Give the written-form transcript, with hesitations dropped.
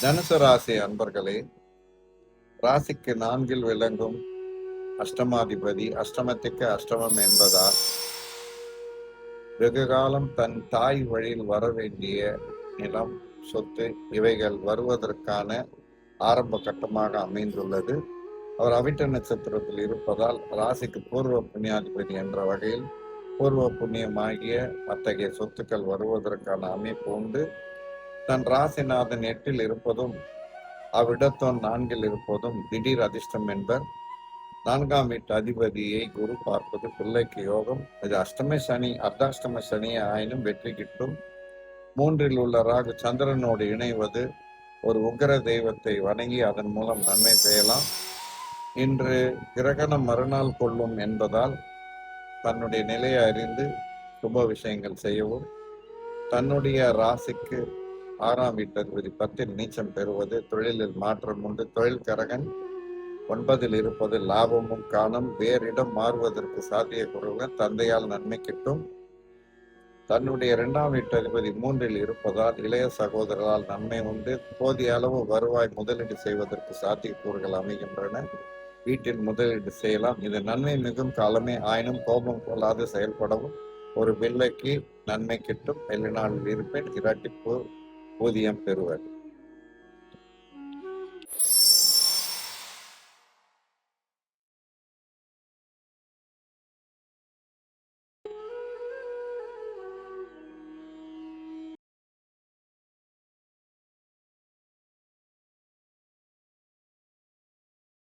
தனுசு ராசி அன்பர்களே, ராசிக்கு 4 விளங்கும் அஷ்டமாதிபதி அஷ்டமத்துக்கு அஷ்டமம் என்பதால் வெகு காலம் தன் தாய் வழியில் வர வேண்டிய நிலம், சொத்து இவைகள் வருவதற்கான ஆரம்ப கட்டமாக அமைந்துள்ளது. அவர் அவிட்ட நட்சத்திரத்தில் இருப்பதால் ராசிக்கு பூர்வ புண்ணியாதிபதி என்ற வகையில் பூர்வ புண்ணியமாகிய அத்தகைய சொத்துக்கள் வருவதற்கான அமைப்பு உண்டு. தன் ராசிநாதன் 8 இருப்பதும் அவ்விடத்தோன் 4 இருப்பதும் திடீர் அதிர்ஷ்டம் என்பர். 4ஆம் வீட்டு அதிபதியை குரு பார்ப்பது பிள்ளைக்கு யோகம். இது அஷ்டம சனி அர்த்தாஷ்டம சனி ஆயினும் வெற்றி கிட்டும். 3இல் உள்ள ராகு சந்திரனோடு இணைவது ஒரு உக்கிர தெய்வத்தை வணங்கி அதன் மூலம் நன்மை செய்யலாம். இன்று கிரகணம் மறுநாள் கொள்ளும் என்பதால் தன்னுடைய நிலையை அறிந்து சுப விஷயங்கள் செய்யவும், தன்னுடைய ராசிக்கு 6ஆம் வீட்டு அதிபதி 10இல் நீச்சம் பெறுவது தொழிலில் மாற்றம் உண்டு. தொழில் கரகன் 9இல் இருப்பது லாபமும் காணும். வேறிடம் மாறுவதற்கு சாத்தியக்குறைவு. தந்தையால் நன்மை கிட்டும். தன்னுடைய 2ஆம் வீட்டு அதிபதி 3இல் இருப்பதால் இளைய சகோதரரால் நன்மை உண்டு. போதிய அளவு வருவாய் முதலீடு செய்வதற்கு சாத்தியக்கூறுகள் அமைகின்றன. வீட்டில் முதலீடு செய்யலாம். இது நன்மை மிகும் காலமே ஆயினும் கோபம் கொள்ளாது செயல்படவும் ஒரு பிள்ளைக்கு நன்மை கிட்டும். வெளிநாளில் இருப்பேன் இரட்டிப்பு ஊதியம் பெறுவர்.